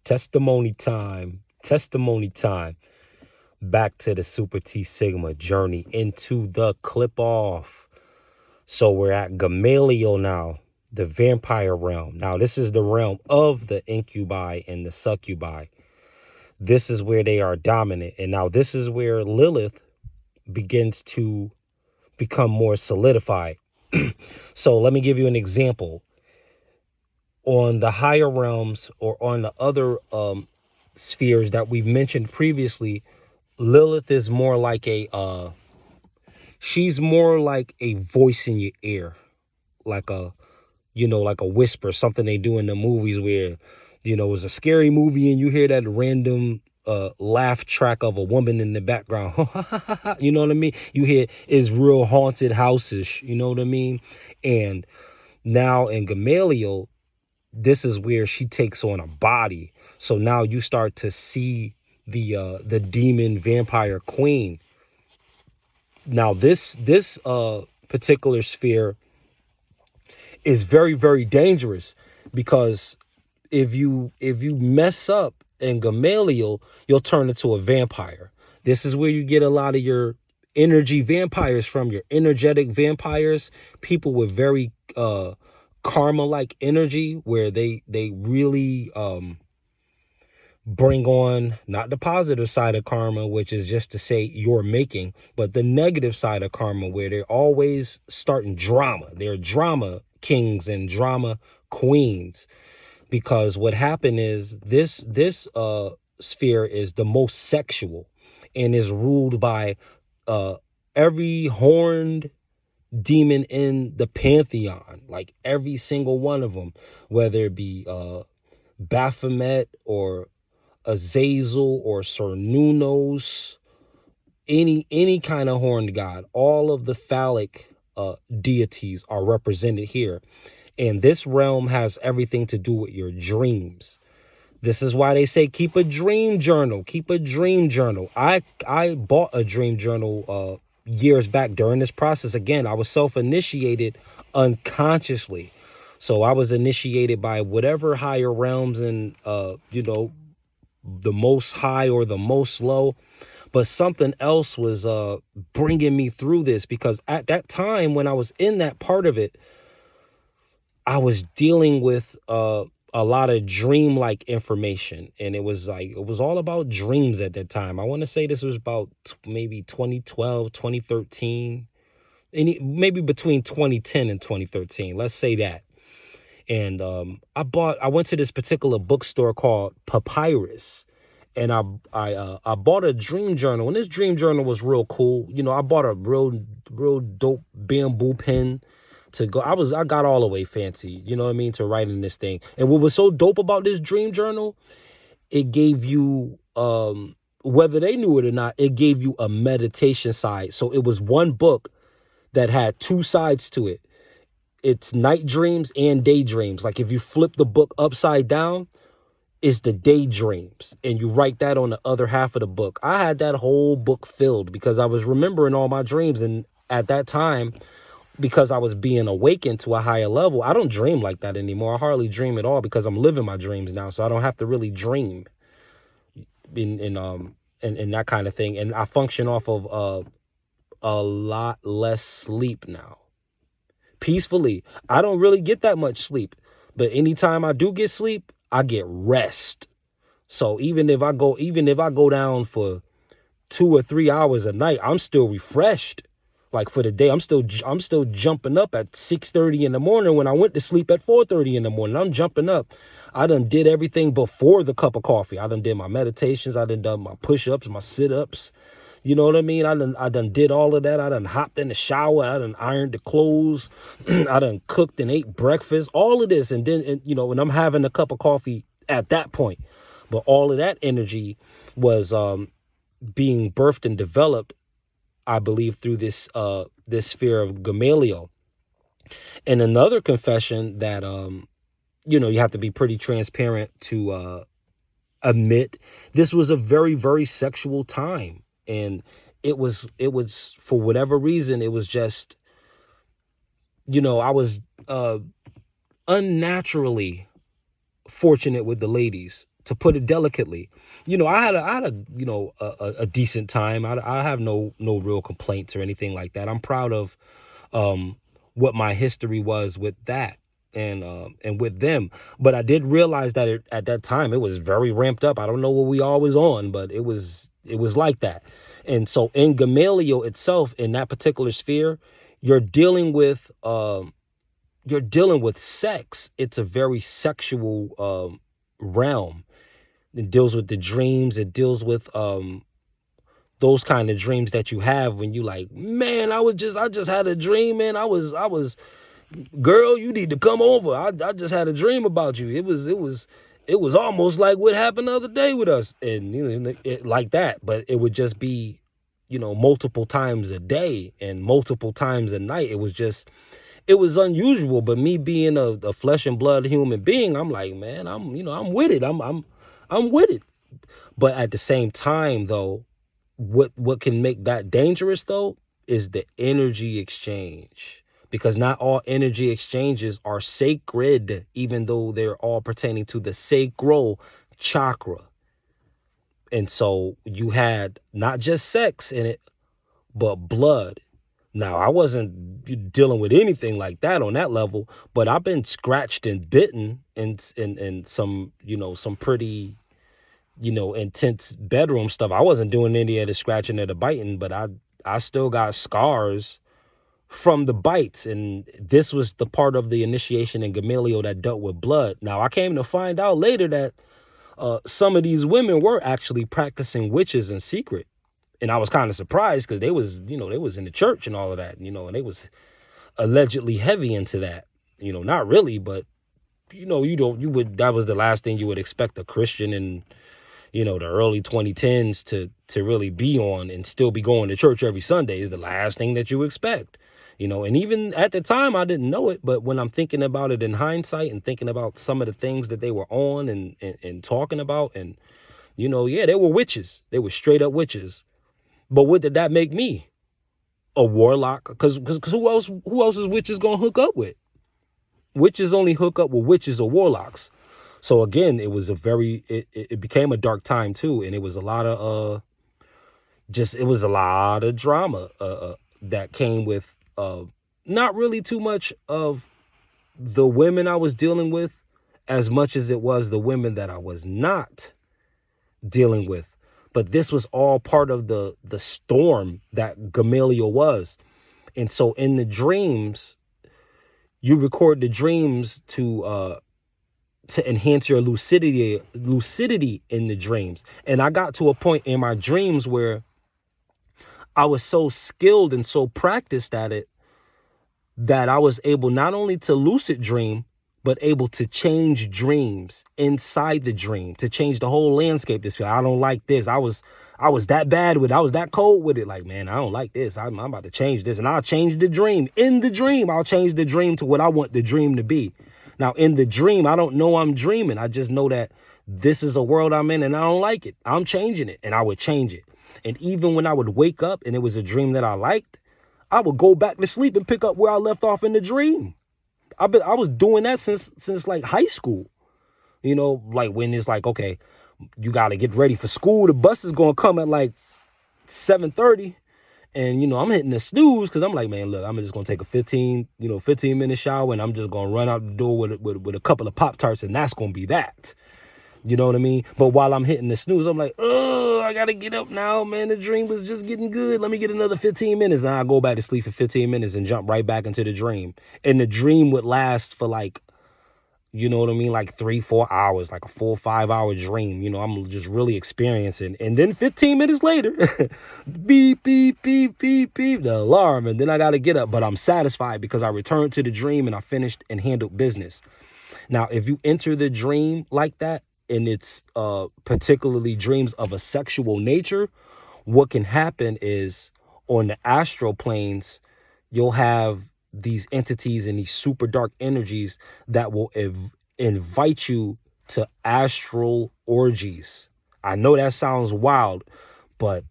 Testimony time. Testimony time. Back to the Super T Sigma journey into the Qliphoth. So we're at Gamaliel now, the vampire realm. Now, this is the realm of the incubi and the succubi. This is where they are dominant. And now this is where Lilith begins to become more solidified. So let me give you an example. On the higher realms or on the other spheres that we've mentioned previously, Lilith is more like she's more like a voice in your ear, like like a whisper, something they do in the movies where, it's a scary movie and you hear that random laugh track of a woman in the background. You know what I mean? You hear it's real haunted houses, you know what I mean? And now in Gamaliel, this is where she takes on a body. So now you start to see the demon vampire queen. Now this particular sphere is very, very dangerous, because if you mess up in Gamaliel, you'll turn into a vampire. This is where you get a lot of your energy vampires from, your energetic vampires, people with very karma-like energy, where they really bring on not the positive side of karma, which is just to say you're making, but the negative side of karma, where they're always starting drama. They're drama kings and drama queens, because what happened is this sphere is the most sexual and is ruled by every horned demon in the pantheon, like every single one of them, whether it be Baphomet or Azazel or Cernunnos, any kind of horned god. All of the phallic deities are represented here. And this realm has everything to do with your dreams. This is why they say keep a dream journal. Keep a dream journal. I bought a dream journal years back. During this process, again, I was self-initiated unconsciously. So I was initiated by whatever higher realms and, the most high or the most low. But something else was bringing me through this, because at that time when I was in that part of it, I was dealing with a lot of dream-like information. And it was all about dreams at that time. I want to say this was about maybe 2012, 2013, maybe between 2010 and 2013. Let's say that. And I went to this particular bookstore called Papyrus, and I bought a dream journal. And this dream journal was real cool. I bought a real dope bamboo pen to go. I got all the way fancy, you know what I mean, to write in this thing. And what was so dope about this dream journal, it gave you, whether they knew it or not, it gave you a meditation side. So it was one book that had two sides to it. It's night dreams and daydreams. Like if you flip the book upside down, it's the daydreams, and you write that on the other half of the book. I had that whole book filled because I was remembering all my dreams. And at that time, because I was being awakened to a higher level, I don't dream like that anymore. I hardly dream at all, because I'm living my dreams now. So I don't have to really dream in that kind of thing. And I function off of a lot less sleep now. Peacefully. I don't really get that much sleep, but anytime I do get sleep, I get rest. So even if I go down for 2 or 3 hours a night, I'm still refreshed. Like for the day, I'm still jumping up at 6:30 in the morning when I went to sleep at 4:30 in the morning. I'm jumping up. I done did everything before the cup of coffee. I done did my meditations. I done my push-ups, my sit-ups. You know what I mean? I done did all of that. I done hopped in the shower. I done ironed the clothes. I done cooked and ate breakfast. All of this. And then, and I'm having a cup of coffee at that point. But all of that energy was being birthed and developed, I believe, through this sphere of Gamaliel. And another confession that, you have to be pretty transparent to admit, this was a very, very sexual time. And it was for whatever reason, it was just, I was unnaturally fortunate with the ladies, to put it delicately. I had a a decent time. I have no real complaints or anything like that. I'm proud of what my history was with that and with them. But I did realize that at that time it was very ramped up. I don't know what we all was on, but it was like that. And so in Gamaliel itself, in that particular sphere, you're dealing with sex. It's a very sexual realm. It deals with the dreams. It deals with those kind of dreams that you have when you like, man, I just had a dream, man. I was, girl, you need to come over. I just had a dream about you. It was almost like what happened the other day with us, and like that. But it would just be, multiple times a day and multiple times a night. It was unusual. But me being a flesh and blood human being, I'm like, man, I'm with it. I'm with it. But at the same time, though, what can make that dangerous, though, is the energy exchange. Because not all energy exchanges are sacred, even though they're all pertaining to the sacral chakra. And so you had not just sex in it, but blood. Now, I wasn't dealing with anything like that on that level, but I've been scratched and bitten in some, some pretty, intense bedroom stuff. I wasn't doing any of the scratching or the biting, but I still got scars from the bites. And this was the part of the initiation in Gamaliel that dealt with blood. Now, I came to find out later that some of these women were actually practicing witches in secret. And I was kind of surprised because they was in the church and all of that, and they was allegedly heavy into that, not really, but, that was the last thing you would expect a Christian in, the early 2010s to really be on and still be going to church every Sunday is the last thing that you expect, and even at the time I didn't know it. But when I'm thinking about it in hindsight and thinking about some of the things that they were on and talking about, and, yeah, they were witches. They were straight up witches. But what did that make me? A warlock? Because who else is witches gonna hook up with? Witches only hook up with witches or warlocks. So again, it became a dark time too, and it was a lot of drama that came with not really too much of the women I was dealing with, as much as it was the women that I was not dealing with. But this was all part of the storm that Gamaliel was. And so in the dreams, you record the dreams to enhance your lucidity in the dreams. And I got to a point in my dreams where I was so skilled and so practiced at it that I was able not only to lucid dream, but able to change dreams inside the dream, to change the whole landscape. I don't like this. I was that bad with it. I was that cold with it. Like, man, I don't like this. I'm about to change this. And I'll change the dream. In the dream, I'll change the dream to what I want the dream to be. Now, in the dream, I don't know I'm dreaming. I just know that this is a world I'm in and I don't like it. I'm changing it, and I would change it. And even when I would wake up and it was a dream that I liked, I would go back to sleep and pick up where I left off in the dream. I was doing that since like high school, like when it's like, okay, you got to get ready for school. The bus is going to come at like 7:30. And, I'm hitting the snooze because I'm like, man, look, I'm just going to take a 15-minute shower, and I'm just going to run out the door with a couple of Pop-Tarts, and that's going to be that. You know what I mean? But while I'm hitting the snooze, I'm like, oh, I got to get up now, man. The dream was just getting good. Let me get another 15 minutes. And I'll go back to sleep for 15 minutes and jump right back into the dream. And the dream would last for like, you know what I mean? Like 3-4 hours, like a full 5-hour dream. I'm just really experiencing. And then 15 minutes later, beep, beep, beep, beep, beep, the alarm. And then I got to get up. But I'm satisfied because I returned to the dream and I finished and handled business. Now, if you enter the dream like that, and it's particularly dreams of a sexual nature, what can happen is on the astral planes, you'll have these entities and these super dark energies that will invite you to astral orgies. I know that sounds wild, but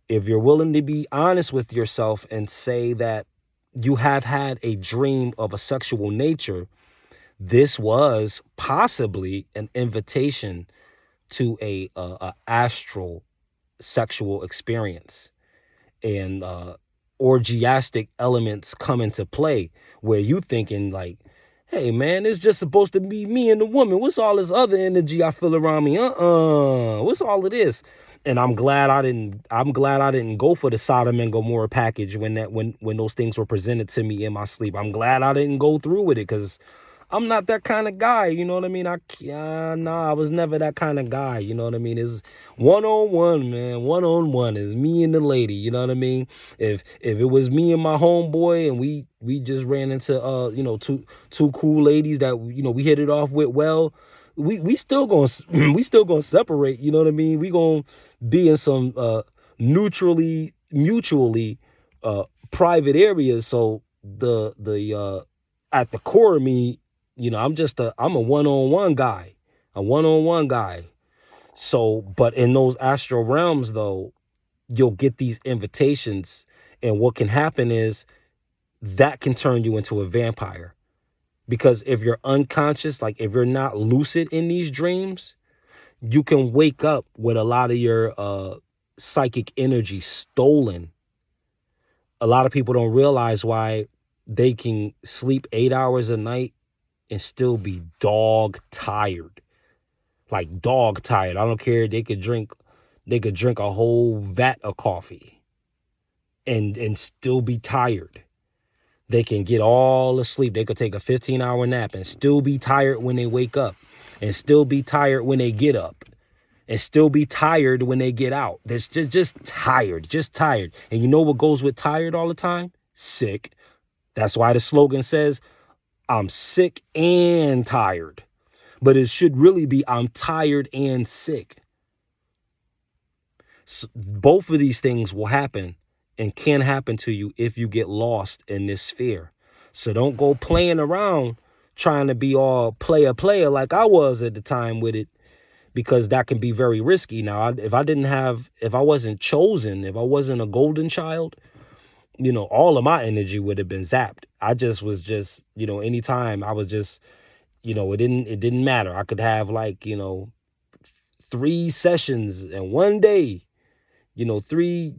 if you're willing to be honest with yourself and say that you have had a dream of a sexual nature, this was possibly an invitation to a astral sexual experience, and orgiastic elements come into play, where you thinking like, hey man, it's just supposed to be me and the woman. What's all this other energy I feel around me? What's all of this? And I'm glad I didn't go for the Sodom and Gomorrah package when those things were presented to me in my sleep. I'm glad I didn't go through with it, because I'm not that kind of guy, you know what I mean? I was never that kind of guy, you know what I mean? It's one-on-one, man. One-on-one is me and the lady, you know what I mean? If it was me and my homeboy and we just ran into two cool ladies that we hit it off with, well, we still going we still going to separate, you know what I mean? We going to be in some mutually private areas, so the at the core of me, I'm a one-on-one guy, a one-on-one guy. So, but in those astral realms, though, you'll get these invitations, and what can happen is that can turn you into a vampire. Because if you're unconscious, like if you're not lucid in these dreams, you can wake up with a lot of your psychic energy stolen. A lot of people don't realize why they can sleep 8 hours a night and still be dog tired. Like dog tired. I don't care. They could drink a whole vat of coffee and still be tired. They can get all the sleep. They could take a 15-hour nap and still be tired when they wake up, and still be tired when they get up, and still be tired when they get out. That's just tired, just tired. And you know what goes with tired all the time? Sick. That's why the slogan says, I'm sick and tired. But it should really be, I'm tired and sick. So both of these things will happen and can happen to you if you get lost in this sphere. So don't go playing around trying to be all player like I was at the time with it, because that can be very risky. Now, if I wasn't chosen, if I wasn't a golden child, all of my energy would have been zapped. I just was anytime I was just, it didn't matter. I could have 3 sessions in one day, 3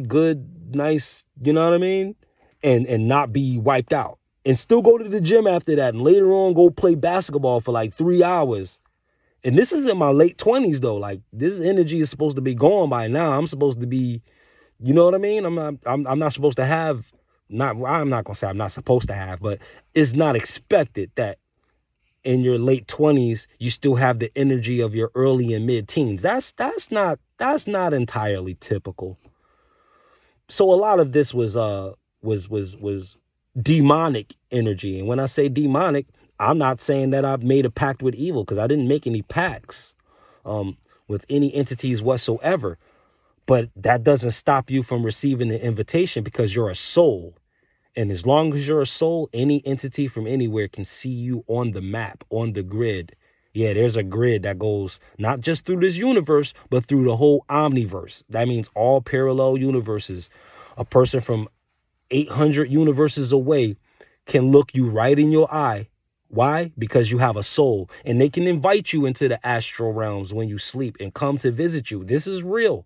good, nice, and not be wiped out, and still go to the gym after that, and later on go play basketball for 3 hours. And this is in my late 20s though. Like, this energy is supposed to be gone by now. I'm supposed to be, you know what I mean? I'm not supposed to have, I'm not gonna say I'm not supposed to have, but it's not expected that in your late 20s you still have the energy of your early and mid-teens. That's not entirely typical. So a lot of this was demonic energy. And when I say demonic, I'm not saying that I've made a pact with evil, because I didn't make any pacts with any entities whatsoever. But that doesn't stop you from receiving the invitation, because you're a soul. And as long as you're a soul, any entity from anywhere can see you on the map, on the grid. Yeah, there's a grid that goes not just through this universe, but through the whole omniverse. That means all parallel universes. A person from 800 universes away can look you right in your eye. Why? Because you have a soul, and they can invite you into the astral realms when you sleep and come to visit you. This is real.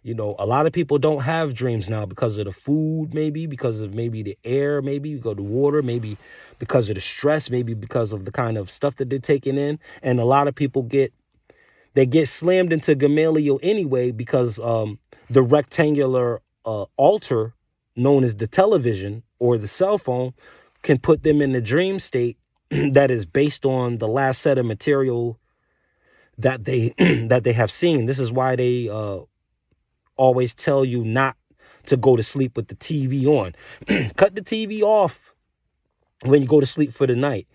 A lot of people don't have dreams now because of the food, maybe because of maybe the air, maybe because of the water, maybe because of the stress, maybe because of the kind of stuff that they're taking in. And a lot of people get slammed into Gamaliel anyway, because the rectangular altar known as the television or the cell phone can put them in the dream state that is based on the last set of material that they that they have seen. This is why they always tell you not to go to sleep with the TV on. Cut the TV off when you go to sleep for the night.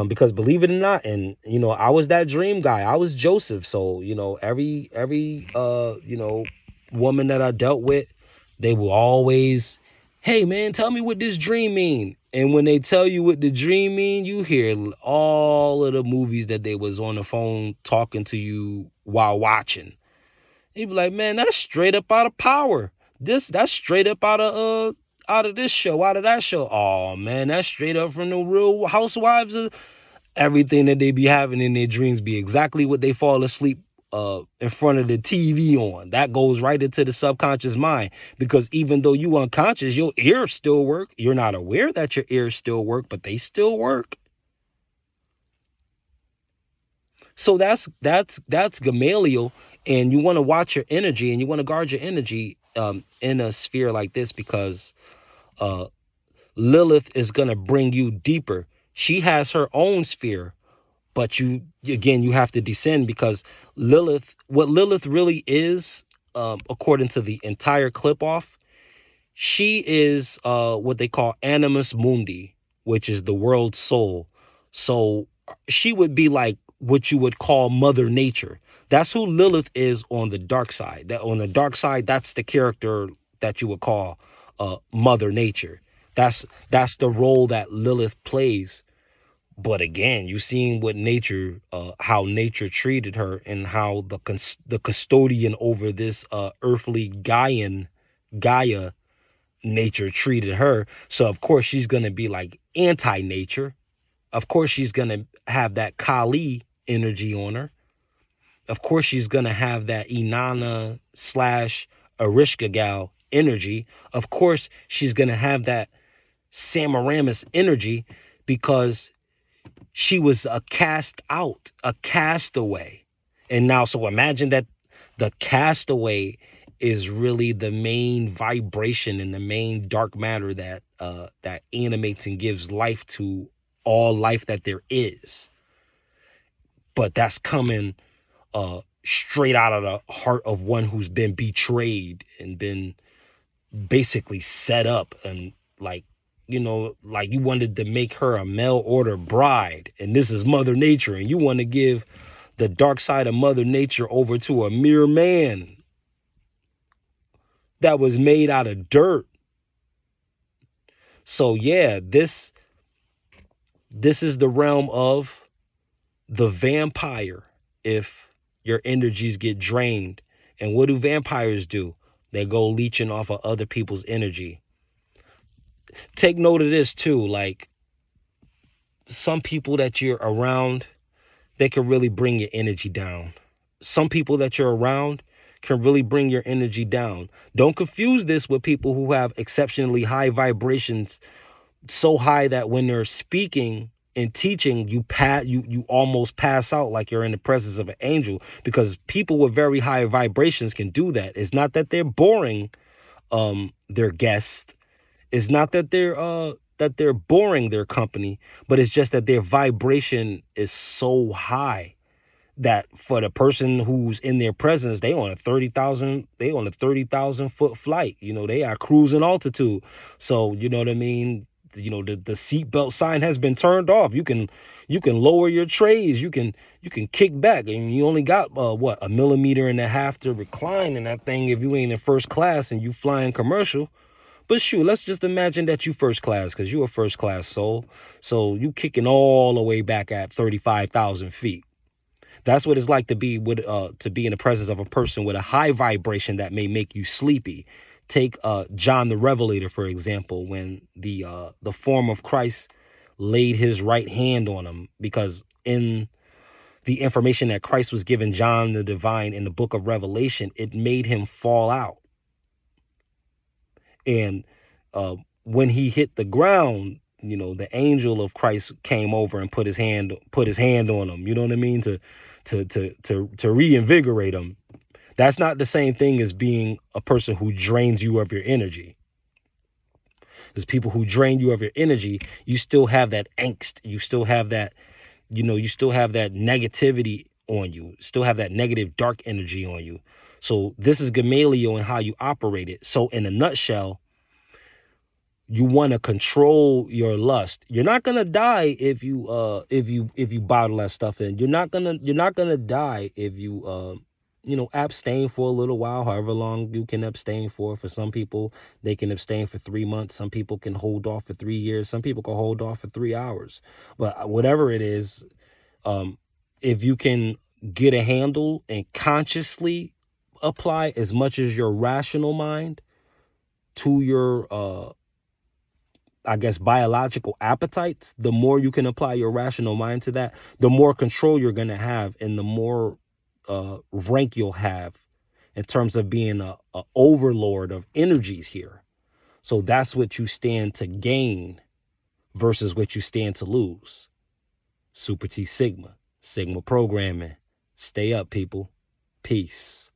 Because believe it or not, and I was that dream guy. I was Joseph. So, every woman that I dealt with, they will always, hey man, tell me what this dream mean. And when they tell you what the dream mean, you hear all of the movies that they was on the phone talking to you while watching. You be like, man, that's straight up out of Power. That's straight up out of this show, out of that show. Oh man, that's straight up from the Real Housewives Everything that they be having in their dreams be exactly what they fall asleep in front of the TV on. That goes right into the subconscious mind, because even though you unconscious, your ears still work. You're not aware that your ears still work, but they still work. So that's Gamaliel, and you want to watch your energy and you want to guard your energy in a sphere like this, because Lilith is gonna bring you deeper. She has her own sphere, but you have to descend, because what Lilith really is, according to the entire Qliphoth, she is what they call animus mundi, which is the world's soul. So she would be like what you would call Mother Nature. That's who Lilith is on the dark side. That on the dark side, that's the character that you would call Mother Nature. That's the role that Lilith plays. But again, you seen what nature, how nature treated her, and how the custodian over this earthly Gaia nature treated her. So of course she's gonna be like anti-nature. Of course she's gonna have that Kali energy on her. Of course she's gonna have that Inanna / Erishkigal energy. Of course she's gonna have that Samaramis energy, because she was a cast out, a castaway. And now, so imagine that the castaway is really the main vibration and the main dark matter that that animates and gives life to all life that there is. But that's coming straight out of the heart of one who's been betrayed and been basically set up, and like, like you wanted to make her a mail order bride, and this is Mother Nature, and you want to give the dark side of Mother Nature over to a mere man that was made out of dirt. So yeah, this is the realm of the vampire if your energies get drained. And what do vampires do? They go leeching off of other people's energy. Take note of this too, like some people that you're around, they can really bring your energy down. Some people that you're around can really bring your energy down. Don't confuse this with people who have exceptionally high vibrations, so high that when they're speaking and teaching, you almost pass out like you're in the presence of an angel, because people with very high vibrations can do that. It's not that they're boring their guest. It's not that they're boring their company, but it's just that their vibration is so high that for the person who's in their presence, they on a 30,000 foot flight. They are cruising altitude. So you know what I mean? The seatbelt sign has been turned off. You can lower your trays. You can kick back, and you only got what, 1.5 millimeters to recline in that thing if you ain't in first class and you flying commercial. But shoot, let's just imagine that you first class, because you a first class soul. So you kicking all the way back at 35,000 feet. That's what it's like to be in the presence of a person with a high vibration that may make you sleepy. Take John the Revelator, for example, when the form of Christ laid his right hand on him, because in the information that Christ was giving John the Divine in the book of Revelation, it made him fall out. And when he hit the ground, the angel of Christ came over and put his hand on him. You know what I mean? To reinvigorate him. That's not the same thing as being a person who drains you of your energy. There's people who drain you of your energy. You still have that angst. You still have that, you still have that negativity on you. Still have that negative dark energy on you. So this is Gamaliel and how you operate it. So in a nutshell, you want to control your lust. You're not gonna die if you bottle that stuff in. You're not gonna die if you abstain for a little while, however long you can abstain for. For some people, they can abstain for 3 months. Some people can hold off for 3 years. Some people can hold off for 3 hours. But whatever it is, if you can get a handle and consciously apply as much as your rational mind to your I guess, biological appetites, the more you can apply your rational mind to that, the more control you're going to have and the more rank you'll have in terms of being a overlord of energies here. So that's what you stand to gain versus what you stand to lose. Super T Sigma, Sigma programming. Stay up, people. Peace.